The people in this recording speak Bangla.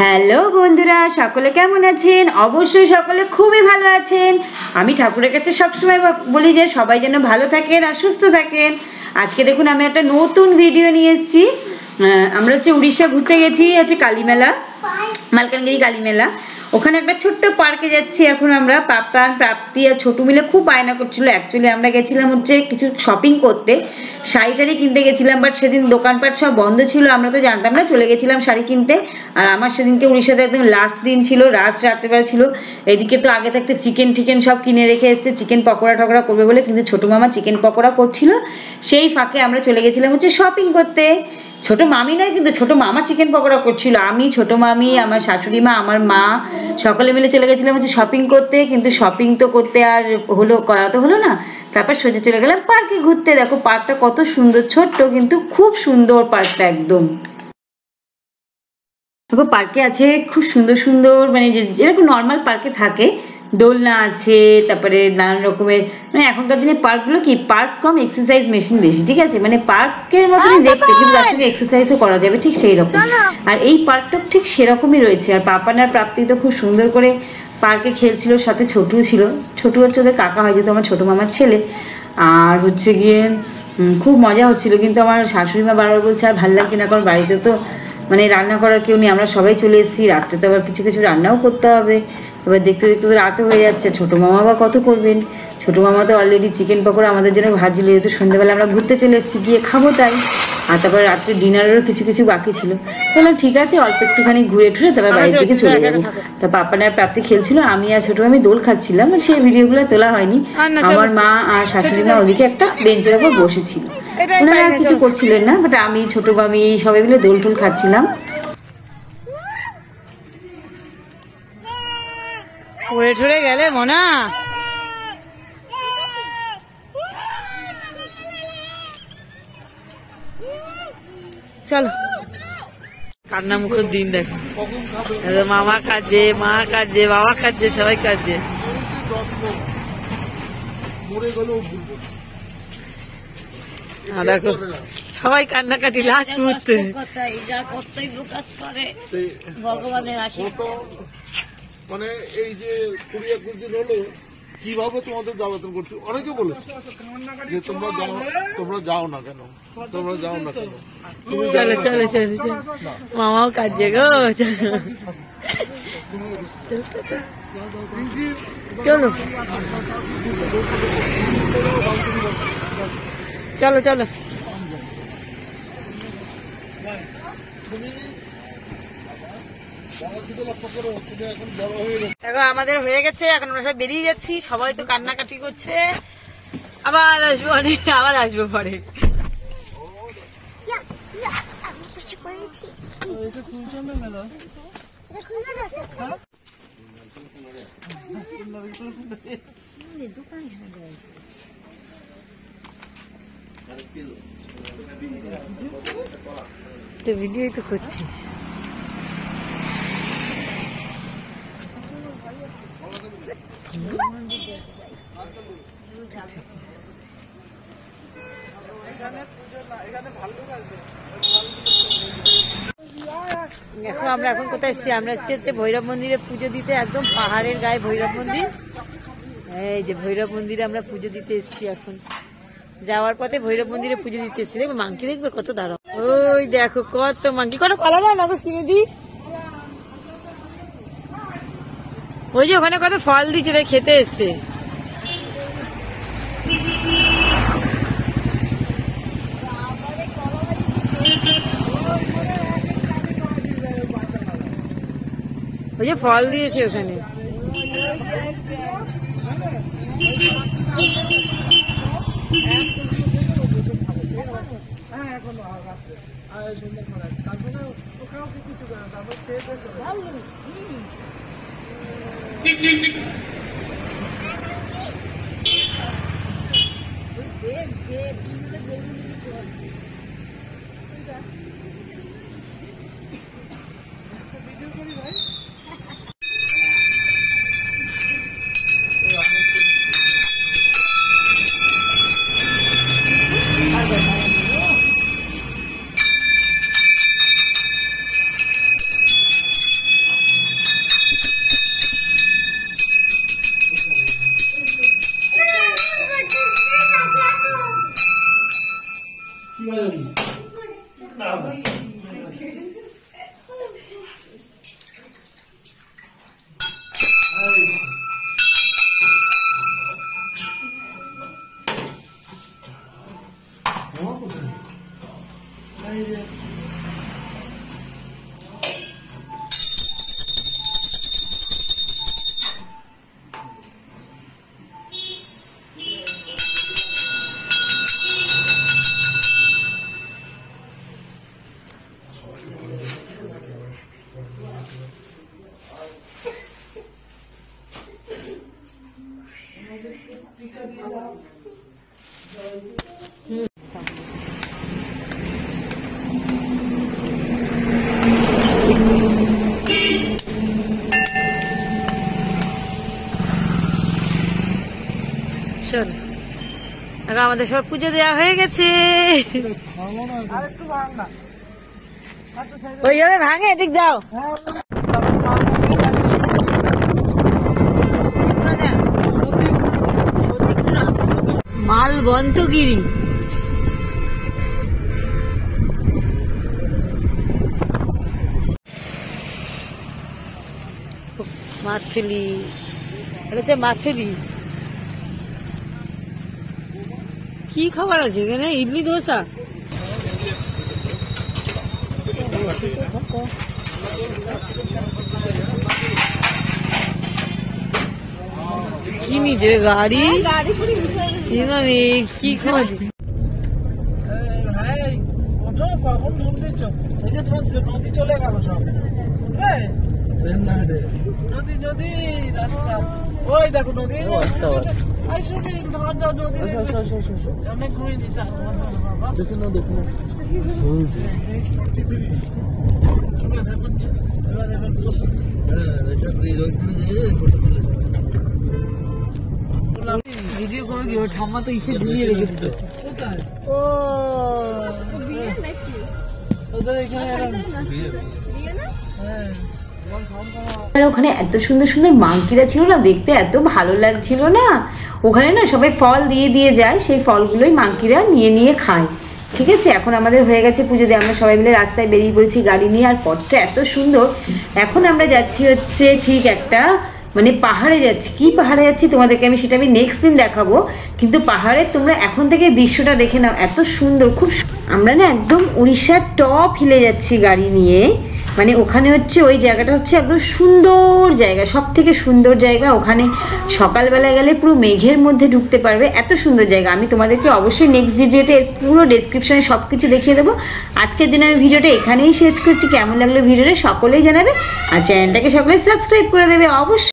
হ্যালো বন্ধুরা, সকলে কেমন আছেন? অবশ্যই সকলে খুবই ভালো আছেন। আমি ঠাকুরের কাছে সবসময় বলি যে সবাই যেন ভালো থাকেন আর সুস্থ থাকেন। আজকে দেখুন আমি একটা নতুন ভিডিও নিয়ে এসেছি। আমরা উড়িষ্যা ঘুরতে গেছি, কালীমেলা, মালকানগিরি কালীমেলা। ওখানে একটা ছোট্ট পার্কে যাচ্ছি এখন আমরা। পাপ্পান, প্রাপ্তি আর ছোটু মিলে খুব বায়না করছিল। অ্যাকচুয়ালি আমরা গেছিলাম কিছু শপিং করতে, শাড়ি টাড়ি কিনতে গেছিলাম, বাট সেদিন দোকানপাট সব বন্ধ ছিল। আমরা তো জানতাম না, চলে গেছিলাম শাড়ি কিনতে। আর আমার সেদিনকে উড়িষ্যাতে একদম লাস্ট দিন ছিল, লাস্ট রাত্রেবেলা ছিল। এদিকে তো আগে থাকতে চিকেন টিকেন সব কিনে রেখে এসেছে, চিকেন পকোড়া টকোড়া করবে বলে, কিন্তু ছোটো মামা চিকেন পকোড়া করছিল। সেই ফাঁকে আমরা চলে গেছিলাম শপিং করতে। ছোট মামি নয়, কিন্তু ছোট মামা চিকেন পকোড়া করছিল। আমি, ছোট মামি, আমার শাশুড়ি মা, আমার মা সকলে মিলে চলে গেছিলাম শপিং করতে। কিন্তু শপিং তো করতে আর করা তো হলো না। তারপর সোজা চলে গেলাম পার্কে ঘুরতে। দেখো পার্কটা কত সুন্দর, ছোট্ট কিন্তু খুব সুন্দর পার্কটা একদম। দেখো পার্কে আছে খুব সুন্দর সুন্দর, মানে যেরকম নর্মাল পার্কে থাকে, দোলনা আছে, তারপরে নানান রকমের, মানে এখনকার দিনে পার্কগুলো কি পার্ক কম এক্সারসাইজ মেশিন বেশি, ঠিক আছে, মানে পার্কের মতনই দেখতে, কিন্তু তার সঙ্গে এক্সারসাইজও করা যাবে, ঠিক সেই রকম। আর এই পার্কটা ঠিক সেরকমই রয়েছে। আর পাপানার প্রাপ্তি তো খুব সুন্দর করে পার্কে খেলছিল, সাথে ছোটু ছিল। ছোটু হচ্ছে ওদের কাকা হয়, যেহেতু আমার ছোটো মামার ছেলে। আর গিয়ে খুব মজা হচ্ছিল। কিন্তু আমার শাশুড়ি মা বারবার বলছে আর ভালো লাগছে না, কারণ বাড়িতে তো মানে রান্না করার কেউ নেই, আমরা সবাই চলে এসেছি। রাত্রে তো আবার কিছু কিছু রান্নাও করতে হবে। এবার দেখতে দেখতে তো রাতও হয়ে যাচ্ছে। ছোটো মামা বা কত করবেন। ছোটো মামা তো অলরেডি চিকেন পকোড়া আমাদের জন্য ভাজছিল, যেহেতু সন্ধ্যেবেলা আমরা ঘুরতে চলে এসেছি, গিয়ে খাবো তাই। আর তারপরে রাত্রে ডিনারেরও কিছু কিছু বাকি ছিল। বললাম ঠিক আছে, অল্প একটুখানি ঘুরে টুরে তারপর বাড়ির দিকে চলে যাবো। তা পাপানার প্রাপ্তি খেলছিল, আমি আর ছোটো মামি দোল খাচ্ছিলাম। সেই ভিডিওগুলো তোলা হয়নি। আমার মা আর শাশুড়ি মা ওদিকে একটা বেঞ্চের ওপর বসেছিল, ওনারা কিছু করছিলেন না, বাট আমি, ছোটো মামি সবাই মিলে দোল টোল খাচ্ছিলাম। পড়ে ঠরে গেলে মনা, চলো। কান্না মুখের দিন দেখো, মামা কাজে, মা কাজে, বাবা কাজে, সবাই কাজে। দেখো সবাই কান্নাকাটি লাস্ট মুহূর্তে। ভগবানের মানে এই যে কুড়িয়া কুড়িদিন হলো কিভাবে তোমাদের জ্বালাতন করছো, অনেকে বলেছে যে তোমরা যাও না কেন, তোমরা যাও না কেন। চলো চলো চলো চলো, মামাও কাজে গো, চলো চলো চলো। দেখো আমাদের হয়ে গেছে, এখন আমরা সব বেরিয়ে যাচ্ছি। সবাই তো কান্নাকাটি করছে, আবার আসবো, আবার আসবো পরে। তো ভিডিওই তো করছি। দেখো আমরা এখন কোথায় এসেছি, আমরা এসেছি ভৈরব মন্দিরে পুজো দিতে, একদম পাহাড়ের গায়ে ভৈরব মন্দির। এই যে ভৈরব মন্দিরে আমরা পুজো দিতে এসেছি। এখন যাওয়ার পথে ভৈরব মন্দিরে পুজো দিতে এসেছি। দেখবে মাংকি, দেখবে কত দাঁড়াও, ওই দেখো কত মাংকি। কত কলা দাও না কিনে দিই, ওই যে ওখানে কত ফল দিচ্ছে, তাই খেতে এসছে। ওই যে ফল দিয়েছে ওখানে। চল এখন আমাদের সব পুজো দেওয়া হয়ে গেছে। ওইভাবে ভাঙে, এদিক দাও। মালবন্তগিরি মাথলি, এটা হচ্ছে মাথলি। কি খাবার আছে এখানে? ইডলি ধোসা। কি নিজের গাড়ি কি খাবার? চলে গেল সব নদী নদী রাস্তা, ওই দেখো নদী। অনেক ঘুরে নিচ্ছে দেখুন দেখুন ভিডিও করে কি ওর ঠাম্মা তো ইসে ঝুলিয়ে রেখে দিত। ও ওদের এখানে ওখানে এত সুন্দর সুন্দর মাংকিরা ছিল না, দেখতে এত ভালো লাগছিল না। ওখানে না সবাই ফল দিয়ে দিয়ে যায়, সেই ফলগুলোই মাংকিরা নিয়ে নিয়ে খায়। ঠিক আছে, এখন আমাদের হয়ে গেছে পুজো দিয়ে, আমরা সবাই মিলে রাস্তায় বেরিয়ে পড়েছি গাড়ি নিয়ে। আর পথটা এত সুন্দর। এখন আমরা যাচ্ছি হচ্ছে ঠিক একটা মানে পাহাড়ে যাচ্ছি। কি পাহাড়ে যাচ্ছি তোমাদেরকে সেটা আমি নেক্সট দিন দেখাবো, কিন্তু পাহাড়ে তোমরা এখন থেকে দৃশ্যটা দেখে নাও, এত সুন্দর। খুব আমরা না একদম উড়িষ্যার টপ হিলে যাচ্ছি গাড়ি নিয়ে। মানে ওখানে হচ্ছে ওই জায়গাটা হচ্ছে একদম সুন্দর জায়গা, সব থেকে সুন্দর জায়গা। ওখানে সকালবেলা গেলে পুরো মেঘের মধ্যে ঢুকতে পারবে, এত সুন্দর জায়গা। আমি তোমাদেরকে অবশ্যই নেক্সট ভিডিওতে পুরো ডেসক্রিপশনে সব কিছু দেখিয়ে দেবো। আজকের জন্য আমি ভিডিওটা এখানেই শেষ করছি। কেমন লাগলো ভিডিওটা সকলেই জানাবে, আর চ্যানেলটাকে সকলে সাবস্ক্রাইব করে দেবে অবশ্যই।